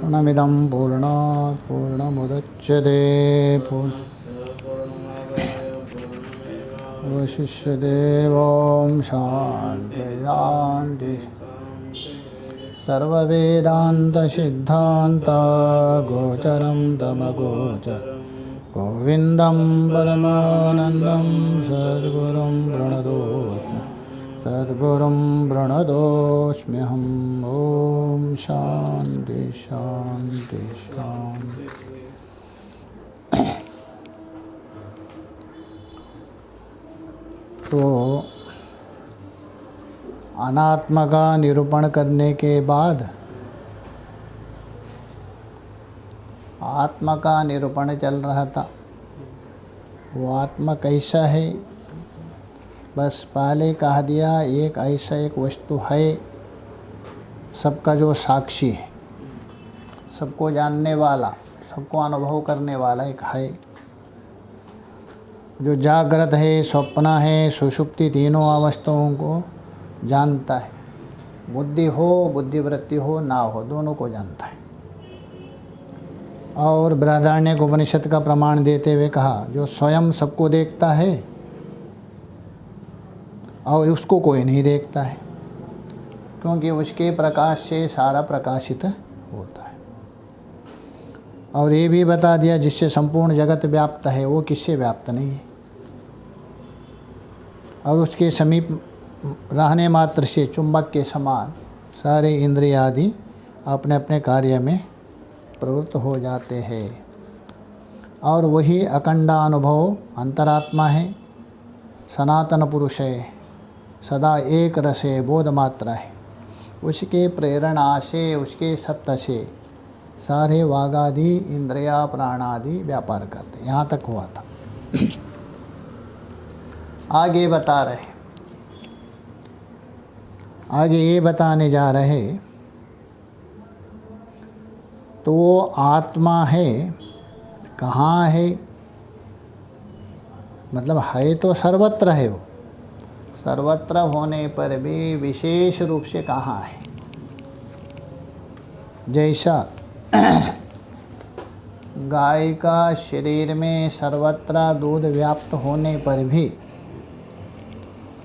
पूर्णमिदं पूर्णात् पूर्णमुदच्यते अवशिष्यते ॐ शान्ति शान्ति सर्ववेदान्तसिद्धान्त गोचरं तमगोचर गोविन्दं परमानन्दं सद्गुरुं प्रणतोऽस्म्यहम् ॐ शान्ति शान्ति शान्ति। तो अनात्मा का निरूपण करने के बाद आत्मा का निरूपण चल रहा था। वो आत्मा कैसा है, बस पहले कह दिया, एक ऐसा एक वस्तु है सबका जो साक्षी है, सबको जानने वाला, सबको अनुभव करने वाला एक है, जो जागृत है, स्वप्न है, सुषुप्ति तीनों अवस्थाओं को जानता है। बुद्धि हो, बुद्धिवृत्ति हो ना हो, दोनों को जानता है। और बृहदारण्यक उपनिषद का प्रमाण देते हुए कहा, जो स्वयं सबको देखता है और उसको कोई नहीं देखता है, क्योंकि उसके प्रकाश से सारा प्रकाशित होता है। और ये भी बता दिया, जिससे संपूर्ण जगत व्याप्त है वो किससे व्याप्त नहीं है, और उसके समीप रहने मात्र से चुंबक के समान सारे इंद्रिय आदि अपने अपने कार्य में प्रवृत्त हो जाते हैं। और वही अखंड अनुभव अंतरात्मा है, सनातन पुरुष है, सदा एक रस है, बोध मात्रा है। उसके प्रेरणा से, उसके सत्य से सारे वागादि इंद्रिया प्राणादि व्यापार करते। यहाँ तक हुआ था। आगे बता रहे, आगे ये बताने जा रहे, तो वो आत्मा है, कहाँ है, मतलब है तो सर्वत्र है। वो सर्वत्र होने पर भी विशेष रूप से कहाँ है। जैसा गाय का शरीर में सर्वत्र दूध व्याप्त होने पर भी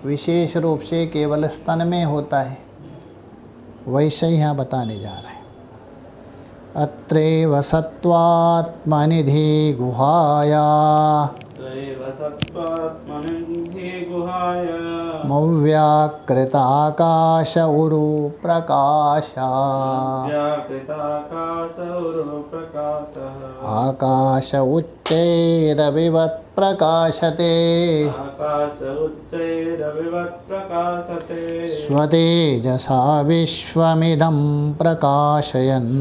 विशेष रूप से केवल स्तन में होता है, वैसे ही यहाँ बताने जा रहे हैं। अत्रैव सत्त्वात्मनिधि गुहाया मव्याकृत आकाश उरु प्रकाश आकाश उच्चैरविवत् प्रकाशते स्वतेजसा विश्वमिदं प्रकाशयन्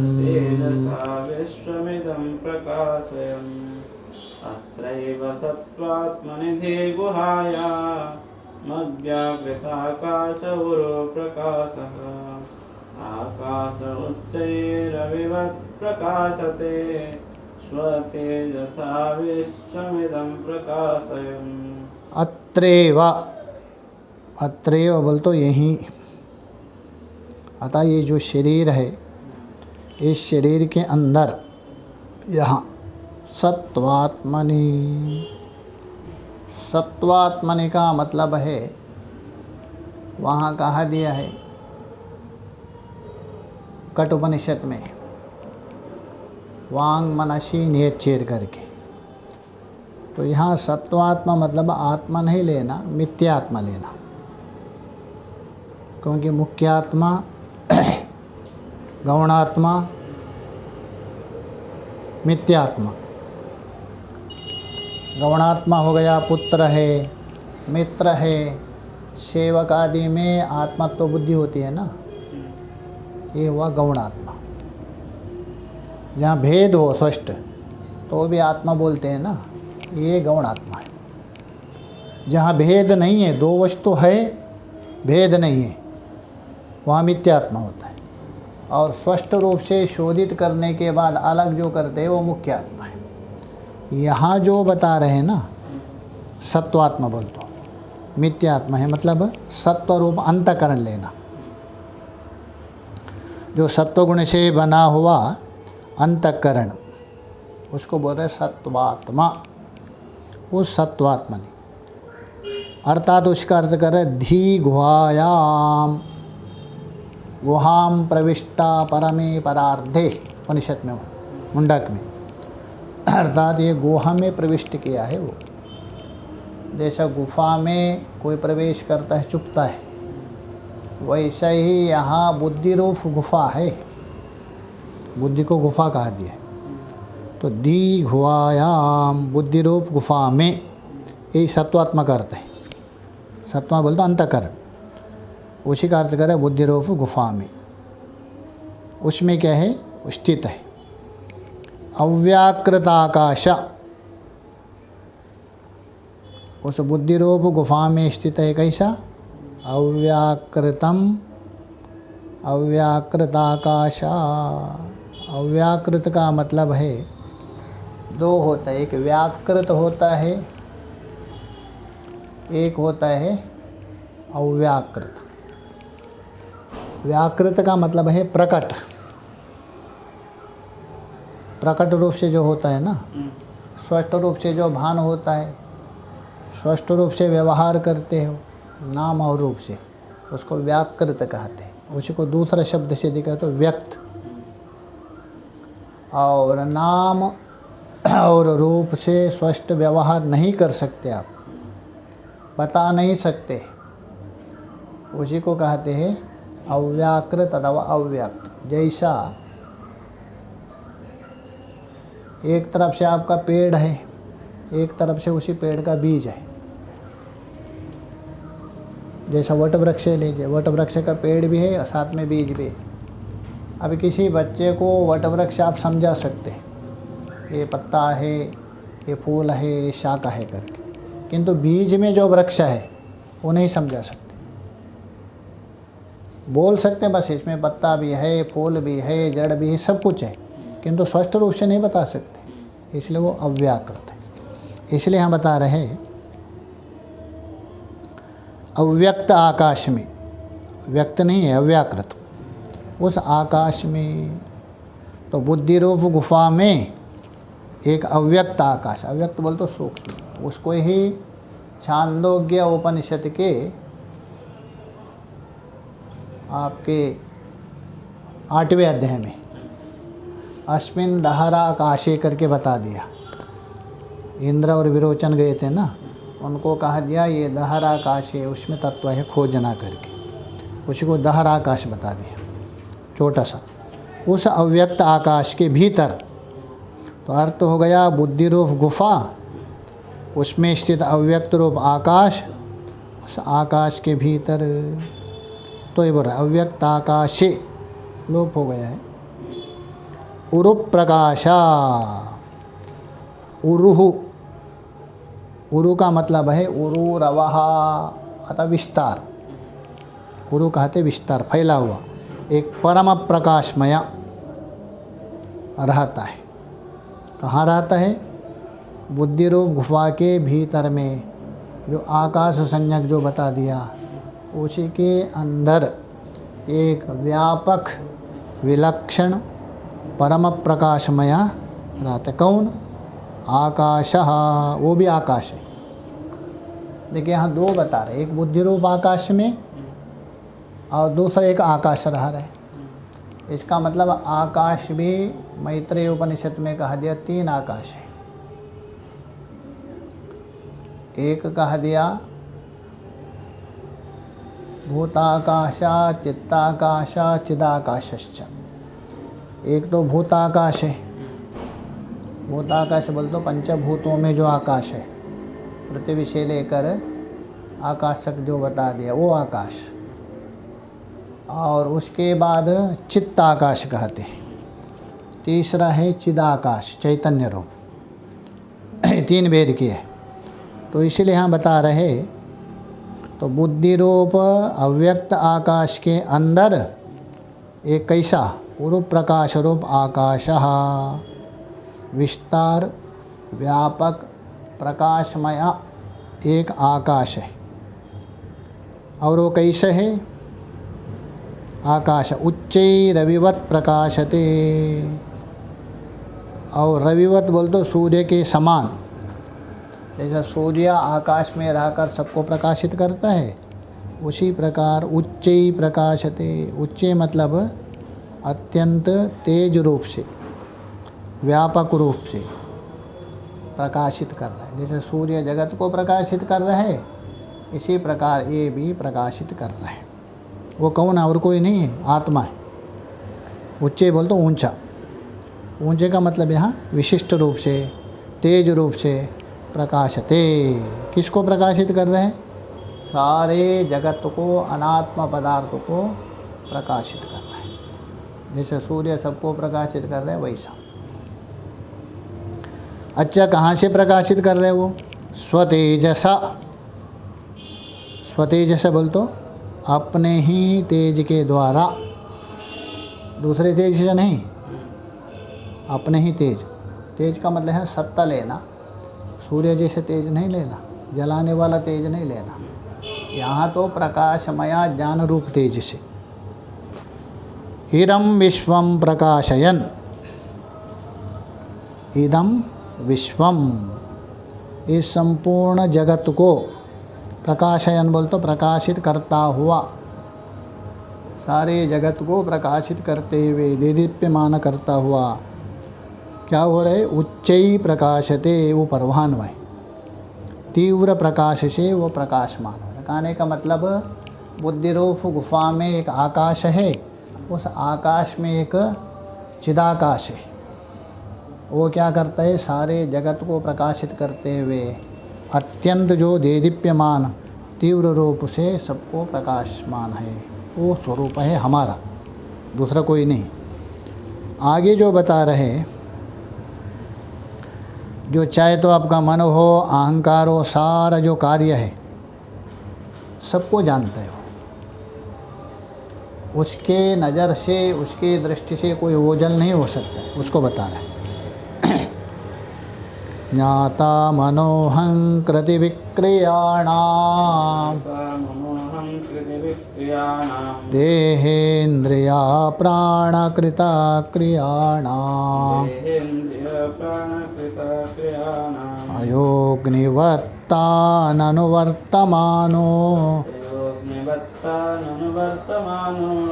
अत्रैव सत्त्वात्मनिधि गुहाया मव्याकृताकाश उरु प्रकाशः आकाश उच्चैरविवत् प्रकाशते स्वतेजसा विश्वमिदं प्रकाशयन्। अत्रैव, अत्रैव बोल तो यहीं। अतः ये जो शरीर है, इस शरीर के अंदर यहाँ सत्वात्मनि, सत्वात्मनि का मतलब है, वहाँ कहा दिया है कठोपनिषद में, वांग मनसी नियच्चेर करके। तो यहाँ सत्वात्मा मतलब आत्मा नहीं लेना, मिथ्यात्मा लेना, क्योंकि मुख्यात्मा गौणात्मा मिथ्यात्मा। गौणात्मा हो गया पुत्र है, मित्र है, सेवक आदि में आत्मत्व बुद्धि होती है ना, ये हुआ गौणात्मा। जहाँ भेद हो स्पष्ट तो भी आत्मा बोलते हैं ना, ये गौणात्मा है। जहाँ भेद नहीं है, दो वस्तु है, भेद नहीं है, वहाँ मिथ्यात्मा होता है। और स्पष्ट रूप से शोधित करने के बाद अलग जो करते हैं वो मुख्य आत्मा है। यहाँ जो बता रहे हैं ना सत्वात्मा बोल तो मिथ्यात्मा है, मतलब सत्व रूप अंतःकरण लेना। जो सत्वगुण से बना हुआ अंतःकरण, उसको बोल रहे सत्वात्मा। उस सत्वात्मा ने, अर्थात उसका अर्थ कर रहे धी गुहायाम, गुहाम प्रविष्टा परमे परार्धे, उपनिषद में मुंडक में, अर्थात ये गुहा में प्रविष्ट किया है। वो जैसा गुफा में कोई प्रवेश करता है चुपता है, वैसा ही यहाँ बुद्धि रूप गुफा है। बुद्धि को गुफा कहा दिया। तो दी गुहायाम, बुद्धि रूप गुफा में, यही सत्वात्मा का अर्थ है। सत्वा बोलते अंतःकरण, उसी का अर्थ करे बुद्धि रूप गुफा में। उसमें क्या है? स्थित है। अव्याकृत आकाश, उस बुद्धि रूप गुफा में स्थित है। कैसा? अव्याकृतम, अव्याकृत आकाश। अव्याकृत का मतलब है दो होता है, एक व्याकृत होता है, एक होता है अव्याकृत। व्याकृत का मतलब है प्रकट, प्रकट रूप से जो होता है ना, स्पष्ट रूप से जो भान होता है, स्पष्ट रूप से व्यवहार करते हो नाम और रूप से, उसको व्याकृत कहते हैं। उसी को दूसरा शब्द से दिखा तो व्यक्त। और नाम और रूप से स्पष्ट व्यवहार नहीं कर सकते, आप बता नहीं सकते, उसी को कहते हैं अव्याकृत अथवा अव्यक्त। जैसा एक तरफ से आपका पेड़ है, एक तरफ से उसी पेड़ का बीज है। जैसा वट वृक्ष लीजिए, वट वृक्ष का पेड़ भी है और साथ में बीज भी है। अब किसी बच्चे को वट वृक्ष आप समझा सकते, ये पत्ता है, ये फूल है, ये शाखा है करके, किंतु बीज में जो वृक्ष है वो नहीं समझा सकते। बोल सकते बस इसमें पत्ता भी है, फूल भी है, जड़ भी है, सब कुछ है, किंतु स्पष्ट रूप से नहीं बता सकते, इसलिए वो अव्याकृत है। इसलिए हम बता रहे हैं अव्यक्त आकाश में, व्यक्त नहीं है, अव्याकृत, उस आकाश में। तो बुद्धि रूप गुफा में एक अव्यक्त आकाश, अव्यक्त बोल तो सूक्ष्म, उसको ही छांदोग्य उपनिषद के आपके 8वें अध्याय में अस्मिन दहराकाशे करके बता दिया। इंद्र और विरोचन गए थे ना, उनको कहा दिया ये दहराकाश है, उसमें तत्व है खोजना करके, उसी को दहराकाश बता दिया छोटा सा। उस अव्यक्त आकाश के भीतर, तो अर्थ हो गया बुद्धि रूप गुफा, उसमें स्थित अव्यक्त रूप आकाश, उस आकाश के भीतर। तो ये बोल रहा है अव्यक्त आकाशे, लोप हो गया है। उरु प्रकाशा, उरुहु, उरु का मतलब है उरु रवहा अथवा विस्तार। उरु कहते विस्तार, फैला हुआ, एक परम प्रकाशमय रहता है। कहाँ रहता है? बुद्धि रूप गुफा के भीतर में, जो आकाश संज्ञक जो बता दिया, उसी के अंदर एक व्यापक विलक्षण परम प्रकाशमय रहता है। कौन? आकाश, वो भी आकाश है। देखिए यहाँ दो बता रहे, एक बुद्धि रूप आकाश में और दूसरा एक आकाश रह रहा है। इसका मतलब आकाश भी मैत्रेय उपनिषद में कहा दिया 3 आकाश है। एक कहा दिया भूताकाशा, चित्ताकाशा, चिदाकाशश्च। एक तो भूताकाश है, भूताकाश बोल तो पंचभूतों में जो आकाश है, पृथ्वी से लेकर आकाश तक जो बता दिया वो आकाश। और उसके बाद चित्ताकाश कहते हैं। तीसरा है चिदाकाश, चैतन्य रूप। 3 भेद की है। तो इसलिए हम बता रहे, तो बुद्धि रूप अव्यक्त आकाश के अंदर एक कैसा उरु प्रकाश रूप आकाश, विस्तार व्यापक प्रकाशमय एक आकाश है। और वो कैसे है? आकाश उच्चैरविवत् प्रकाशते, और रविवत बोल तो सूर्य के समान। जैसा सूर्य आकाश में रहकर सबको प्रकाशित करता है, उसी प्रकार उच्चई प्रकाशते। उच्चे मतलब अत्यंत तेज रूप से, व्यापक रूप से प्रकाशित कर रहा है। जैसे सूर्य जगत को प्रकाशित कर रहा है, इसी प्रकार ये भी प्रकाशित कर रहा है। वो कौन है? और कोई नहीं है, आत्मा है। उच्चे बोल तो ऊंचा। ऊंचे का मतलब यहाँ विशिष्ट रूप से, तेज रूप से प्रकाशते। किसको प्रकाशित कर रहे हैं? सारे जगत को, अनात्मा पदार्थ को प्रकाशित कर रहे हैं। जैसे सूर्य सबको प्रकाशित कर रहे हैं वैसा। अच्छा, कहाँ से प्रकाशित कर रहे हैं वो? स्वतेजसा। स्वतेजस बोल तो अपने ही तेज के द्वारा, दूसरे तेज से नहीं, अपने ही तेज। तेज का मतलब है सत्ता लेना। सूर्य जैसे तेज नहीं लेना, जलाने वाला तेज नहीं लेना। यहाँ तो प्रकाशमया ज्ञान रूप तेज से। इदं विश्वं प्रकाशयन्। इदं विश्वम, इस संपूर्ण जगत को, प्रकाशयन बोल तो प्रकाशित करता हुआ, सारे जगत को प्रकाशित करते हुए, देदीप्यमान करता हुआ क्या हो रहे? उच्चई प्रकाशते, वो परवान है। तीव्र प्रकाश से वो प्रकाशमान हो रहा है। कहने का मतलब बुद्धिरूप गुफा में एक आकाश है, उस आकाश में एक चिदाकाश है। वो क्या करता है? सारे जगत को प्रकाशित करते हुए अत्यंत जो देदीप्यमान तीव्र रूप से सबको प्रकाशमान है, वो स्वरूप है हमारा, दूसरा कोई नहीं। आगे जो बता रहे, जो चाहे तो आपका मन हो, अहंकार हो, सारा जो कार्य है सबको जानता है वो। उसके नज़र से, उसकी दृष्टि से कोई ओझल नहीं हो सकता, उसको बता रहे। ज्ञाता मनोहं कृति विक्रियाणां देहेन्द्रिया प्राणकृता क्रियाणां अयोग्निवत्ताननुवर्तमानो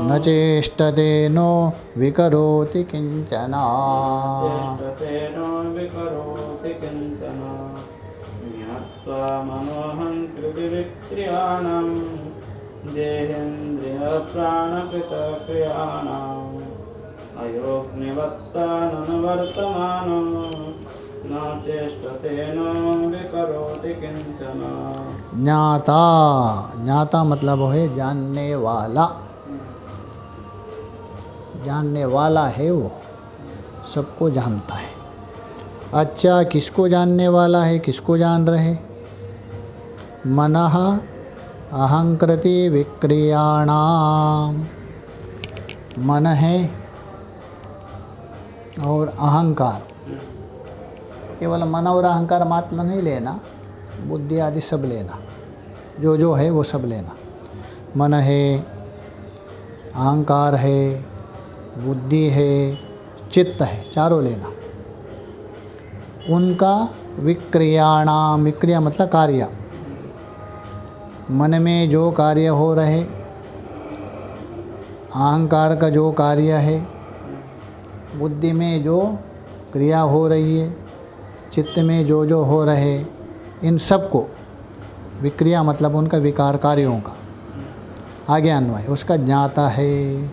न चेष्टते नो विकरोति किंचन। ज्ञात्वा मनोहं कृति विक्रियाणां देहेन्द्रिय प्राणकृत क्रियाणाम् अयोग्निवत्ताननुवर्तमानो न चेष्टते नो विकरोति किंचन। ज्ञाता, ज्ञाता मतलब है जानने वाला। जानने वाला है वो, सबको जानता है। अच्छा, किसको जानने वाला है? किसको जान रहे? मनः अहंकृति विक्रियाणाम। मन है और अहंकार, केवल मन और अहंकार मात्र नहीं लेना, बुद्धि आदि सब लेना, जो जो है वो सब लेना। मन है, अहंकार है, बुद्धि है, चित्त है, चारों लेना। उनका विक्रियाणाम, विक्रिया मतलब कार्य, मन में जो कार्य हो रहे, अहंकार का जो कार्य है, बुद्धि में जो क्रिया हो रही है, चित्त में जो जो हो रहे, इन सब को विक्रिया मतलब उनका विकार कार्यों का आगे अन्वय उसका ज्ञाता है।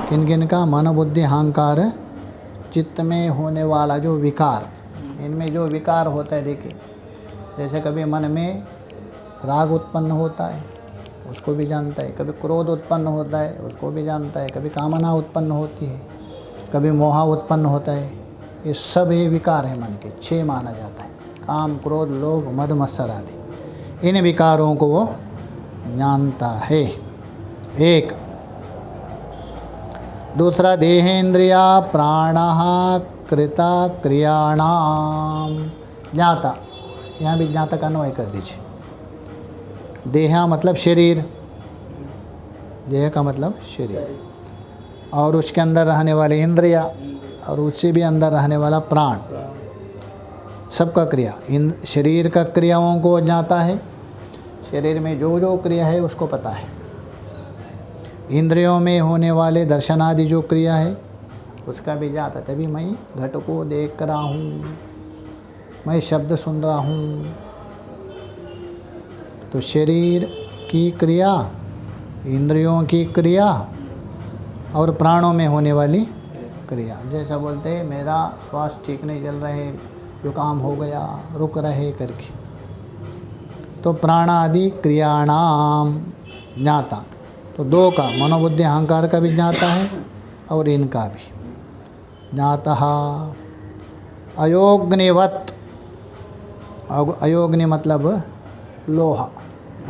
किन किन का? मन बुद्धि अहंकार, चित्त में होने वाला जो विकार, इनमें जो विकार होता है, देखिए जैसे कभी मन में राग उत्पन्न होता है, उसको भी जानता है। कभी क्रोध उत्पन्न होता है, उसको भी जानता है। कभी कामना उत्पन्न होती है, कभी मोह उत्पन्न होता है। ये सब ये विकार है मन के, 6 माना जाता है। काम, क्रोध, लोभ, मद, मत्सर आदि, इन विकारों को वो जानता है। एक दूसरा, देहेन्द्रिया प्राणः कृता क्रियाणाम ज्ञाता। यहाँ भी ज्ञाता का अन्वय कर दीजिए। देहा मतलब शरीर, देह का मतलब शरीर, और उसके अंदर रहने वाले इंद्रिया, और उससे भी अंदर रहने वाला प्राण, सबका क्रिया। इन शरीर का क्रियाओं को जानता है, शरीर में जो जो क्रिया है उसको पता है। इंद्रियों में होने वाले दर्शन आदि जो क्रिया है उसका भी जानता है। तभी मैं घट को देख रहा हूँ, मैं शब्द सुन रहा हूँ। तो शरीर की क्रिया, इंद्रियों की क्रिया और प्राणों में होने वाली क्रिया। जैसा बोलते हैं मेरा श्वास ठीक नहीं चल रहे, जुकाम हो गया, रुक रहे करके। तो प्राण आदि क्रियाणाम ज्ञाता। तो दो का, मनोबुद्धि अहंकार का भी ज्ञाता है और इनका भी ज्ञाता। अयोग्निवत, अयोग्नि मतलब लोहा,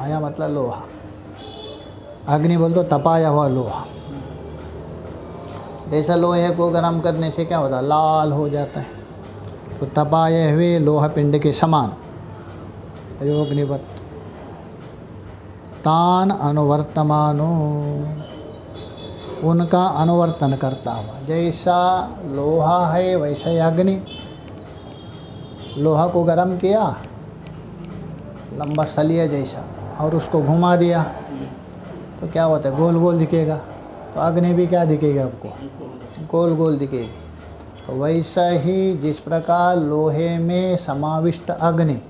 आया मतलब लोहा। अग्नि बोल तो तपाया हुआ लोहा। जैसा लोहे को गर्म करने से क्या होता है, लाल हो जाता है। तो तपाए हुए लोहा पिंड के समान अयोग्निवत। तान अनुवर्तमानो, उनका अनुवर्तन करता हुआ। जैसा लोहा है वैसा ही अग्नि। लोहा को गर्म किया, लंबा सलिया जैसा, और उसको घुमा दिया तो क्या होता है, गोल गोल दिखेगा। तो अग्नि भी क्या दिखेगा आपको, गोल गोल दिखेगी। तो वैसा ही जिस प्रकार लोहे में समाविष्ट अग्नि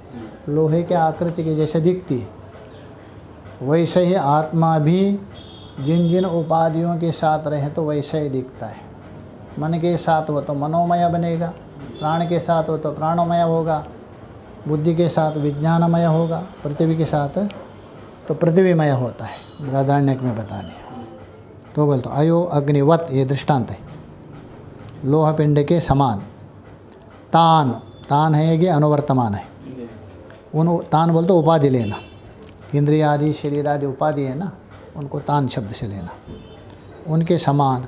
लोहे के आकृति के जैसे दिखती है, वैसे ही आत्मा भी जिन जिन उपाधियों के साथ रहे तो वैसा ही दिखता है। मन के साथ हो तो मनोमय बनेगा, प्राण के साथ हो तो प्राणोमय होगा, बुद्धि के साथ विज्ञानमय होगा, पृथ्वी के साथ तो पृथ्वीमय होता है। बृहदारण्यक में बता दिया। तो बोलते अयो अग्निवत, ये दृष्टांत है, लोहा पिंड के समान। तान, तान है कि अनुवर्तमान है। उन तान बोलते उपाधि लेना, इंद्रिय आदि शरीर आदि उपाधि है ना, उनको तान शब्द से लेना। उनके समान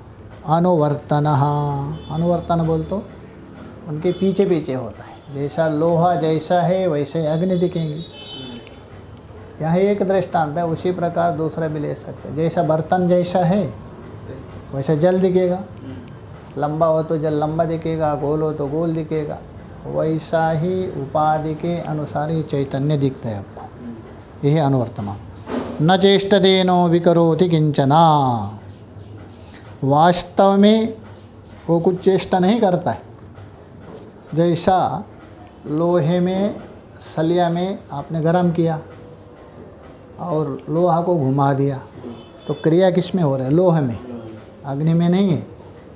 अनुवर्तन, अनुवर्तन बोल तो उनके पीछे पीछे होता है। जैसा लोहा जैसा है वैसे अग्नि दिखेंगी। यह एक दृष्टांत है, उसी प्रकार दूसरा भी ले सकते हैं। जैसा बर्तन जैसा है वैसा जल दिखेगा, लंबा हो तो जल लंबा दिखेगा, गोल हो तो गोल दिखेगा। वैसा ही उपाधि के अनुसार ही चैतन्य दिखता है आपको। यही अनुवर्तमान। न चेष्टतेनो विकरोति किंचना, वास्तव में वो कुछ चेष्टा नहीं करता है। जैसा लोहे में सलिया में आपने गरम किया और लोहा को घुमा दिया, तो क्रिया किस में हो रहा है, लोहे में, अग्नि में नहीं है,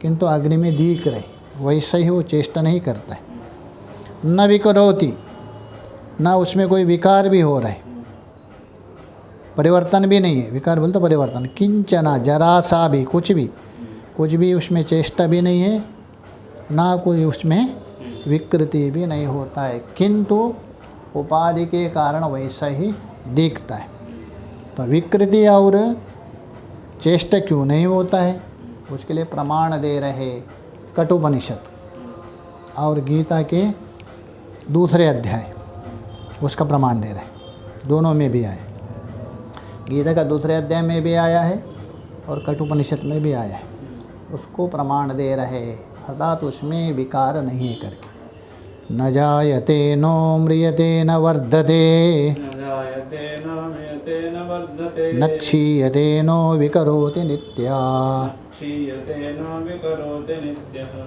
किंतु अग्नि में दिख रहे। वैसे ही वो चेष्टा नहीं करता है। न विकरोति, न उसमें कोई विकार भी हो रहा है, परिवर्तन भी नहीं है। विकार बोलते परिवर्तन। किंचना, जरा सा भी, कुछ भी उसमें चेष्टा भी नहीं है, ना कोई उसमें विकृति भी नहीं होता है, किंतु उपाधि के कारण वैसा ही दिखता है। तो विकृति और चेष्टा क्यों नहीं होता है, उसके लिए प्रमाण दे रहे कठोपनिषद और गीता के दूसरे अध्याय, उसका प्रमाण दे रहे। दोनों में भी आए, गीता का दूसरे अध्याय में भी आया है और कठोपनिषद में भी आया है, उसको प्रमाण दे रहे। अर्थात उसमें विकार नहीं है करके। न जायते नो म्रियते न वर्धते, न क्षीयते नो विकरोति नित्या,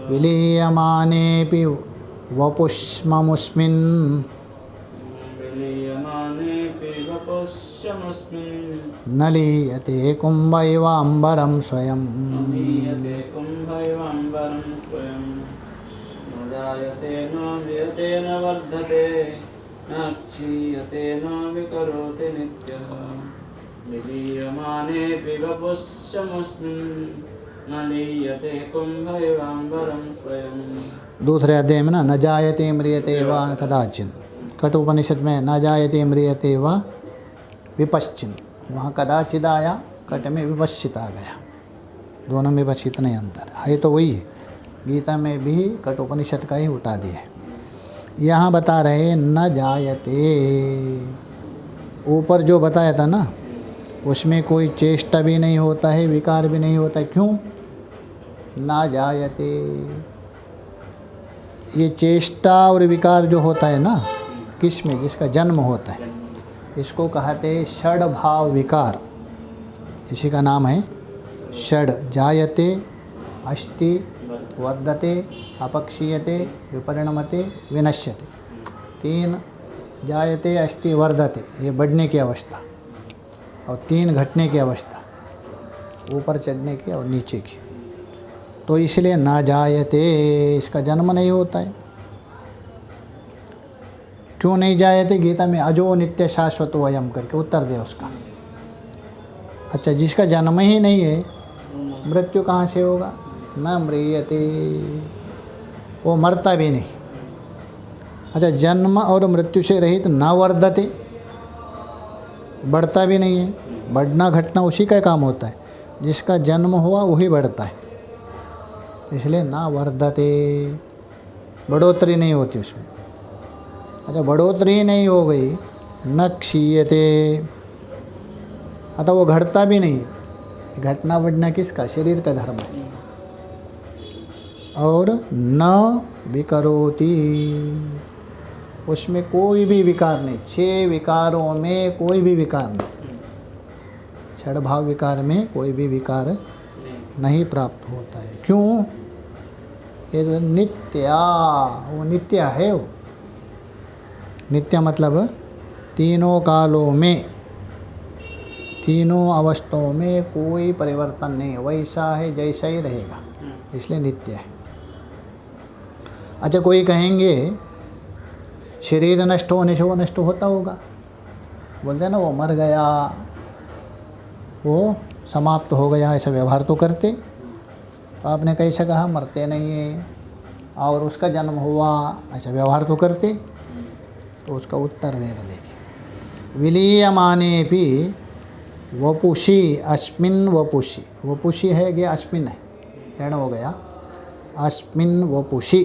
विलीयमानेऽपि वपुष्ममुस्मिन्, न लीयते कुम्भैवाम्बरं स्वयं। जायते न म्रियते न वर्धते, न क्षीयते न विकरोति नित्यः, विलीयमानेऽपि वपुष्यमुस्मिन्, न लीयते कुम्भैवाम्बरं स्वयं। दूसरे अध्याय में न जायते म्रियते वा कदाचिन, कठोपनिषद में न जायते म्रियते वा विपश्चिन, वहाँ कदाचित आया, कट में विपश्चित आ गया। दोनों में बस इतना ही अंतर है, तो वही है। गीता में भी कठोपनिषद का ही उठा दिया है। यहाँ बता रहे न जायते, ऊपर जो बताया था ना, उसमें कोई चेष्टा भी नहीं होता है, विकार भी नहीं होता है। क्यों? न जायते, ये चेष्टा और विकार जो होता है ना, किस में, जिसका जन्म होता है, इसको कहते हैं षड भाव विकार। इसी का नाम है षड। जायते, अस्ति, वर्धते, अपक्षीयते, विपरिणमते, विनश्यते। 3 जायते, अस्ति, वर्धते, ये बढ़ने की अवस्था, और 3 घटने की अवस्था, ऊपर चढ़ने की और नीचे की। तो इसलिए ना जायते, इसका जन्म नहीं होता है। क्यों नहीं जायते? गीता में अजो नित्य शाश्वत वयम करके उत्तर दे उसका। अच्छा, जिसका जन्म ही नहीं है, मृत्यु कहाँ से होगा? न म्रियते, वो मरता भी नहीं। अच्छा, जन्म और मृत्यु से रहित न वर्धते, बढ़ता भी नहीं है। बढ़ना घटना उसी का काम होता है, जिसका जन्म हुआ वही बढ़ता है। इसलिए ना वर्धते, बढ़ोतरी नहीं होती उसमें। अच्छा, बढ़ोतरी नहीं हो गई, न क्षीयते, अतः वो घटता भी नहीं। घटना बढ़ना किसका? शरीर का धर्म है। और न विकरोति, उसमें कोई भी विकार नहीं। 6 विकारों में कोई भी विकार नहीं। षड भाव विकार में कोई भी विकार नहीं प्राप्त होता है। क्यों? ये नित्या, वो नित्य है। वो नित्य मतलब तीनों कालों में, तीनों अवस्थाओं में कोई परिवर्तन नहीं, वैसा है जैसा ही रहेगा, इसलिए नित्य है। अच्छा, कोई कहेंगे शरीर नष्ट होने से वो नष्ट होता होगा, बोलते हैं ना वो मर गया, वो समाप्त हो गया, ऐसा व्यवहार तो करते। तो आपने कैसे कहा मरते नहीं है, और उसका जन्म हुआ, ऐसा व्यवहार तो करते। तो उसका उत्तर दे रहे, देखिए, विलीयमाने भी वपुषी अस्मिन वपुषी। वपुषी है कि अस्मिन है, हेण हो गया, अस्मिन वपुषी।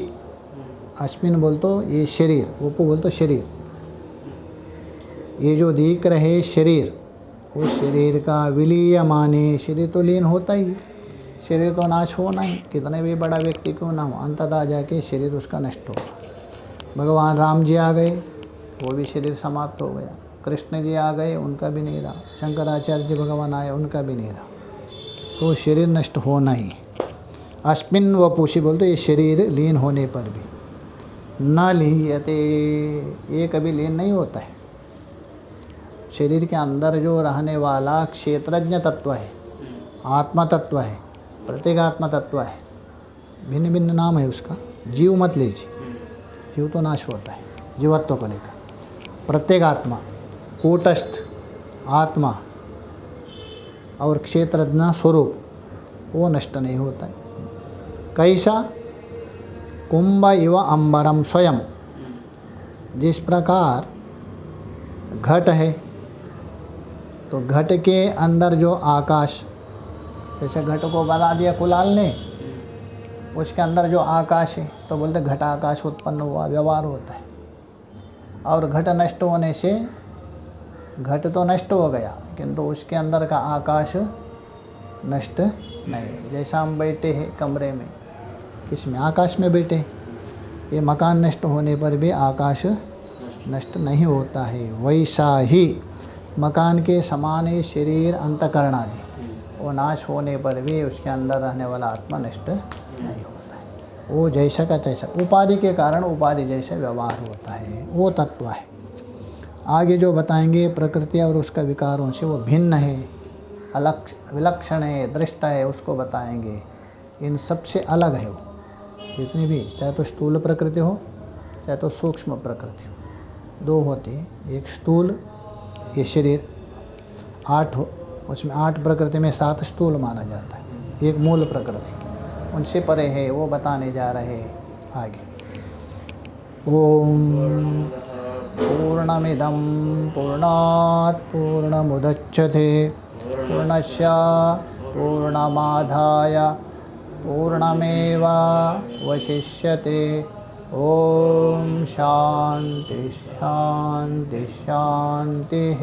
अस्मिन बोल तो ये शरीर, वपु बोल तो शरीर। ये जो दिख रहे शरीर, उस शरीर का विलीयमाने, शरीर तो लीन होता ही, शरीर तो नाश होना ही, कितने भी बड़ा व्यक्ति क्यों ना हो, अंततः जाके शरीर उसका नष्ट होगा। भगवान राम जी आ गए, वो भी शरीर समाप्त हो गया। कृष्ण जी आ गए, उनका भी नहीं रहा। शंकराचार्य जी भगवान आए, उनका भी नहीं रहा। तो शरीर नष्ट होना ही। अस्मिन वपुषी बोलते ये शरीर लीन होने पर भी न लीयते, ये कभी लीन नहीं होता है। शरीर के अंदर जो रहने वाला क्षेत्रज्ञ तत्व है, आत्मा तत्व है, प्रत्येगात्मा तत्व है, भिन्न भिन्न नाम है उसका। जीव मत लीजिए, जीव तो नाश होता है जीवत्व को लेकर। प्रत्येगात्मा, कूटस्थ आत्मा और क्षेत्रज्ञ स्वरूप, वो नष्ट नहीं होता है। कैसा? कुंभ इव अंबरम स्वयं, जिस प्रकार घट है, तो घट के अंदर जो आकाश, जैसे घट को बना दिया कुलाल ने, उसके अंदर जो आकाश है, तो बोलते घट आकाश उत्पन्न हुआ, व्यवहार होता है। और घट नष्ट होने से, घट तो नष्ट हो गया, किंतु उसके अंदर का आकाश नष्ट नहीं। जैसा हम बैठे हैं कमरे में, इसमें आकाश में बैठे, ये मकान नष्ट होने पर भी आकाश नष्ट नहीं होता है। वैसा ही मकान के समान ही शरीर, अंतःकरण आदि, वो नाश होने पर भी उसके अंदर रहने वाला आत्मा नष्ट नहीं होता है। वो जैसा का तैसा, उपाधि के कारण उपाधि जैसा व्यवहार होता है, वो तत्व है। आगे जो बताएंगे प्रकृति और उसका विकारों से वो भिन्न है, अलग विलक्षण है, दृष्ट है, उसको बताएंगे। इन सबसे अलग है वो, जितनी भी, चाहे तो स्थूल प्रकृति हो, चाहे तो सूक्ष्म प्रकृति हो, 2 होती है। एक स्थूल, ये शरीर 8 हो, उसमें 8 प्रकृति में 7 स्थूल माना जाता है। एक मूल प्रकृति, उनसे परे है, वो बताने जा रहे हैं आगे। ओम पूर्णमिदं पूर्णात् पूर्णमुदच्यते पूर्णस्य पूर्णमादाय पूर्णमेवावशिष्यते। ओम शांति शांति शांतिः।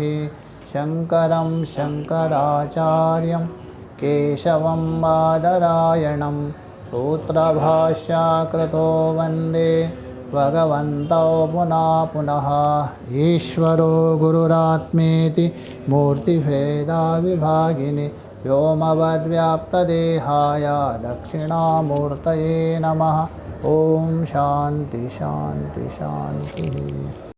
शंकरं शंकराचार्यं केशवं बादरायणं सूत्रभाष्यकृतो वन्दे भगवन्तौ पुनः पुनः। ईश्वरो गुरुरात्मेति मूर्तिभेदाविभागिने व्योमवद्व्याप्तदेहाय दक्षिणामूर्तये नमः। ओम शांति शांति शांति।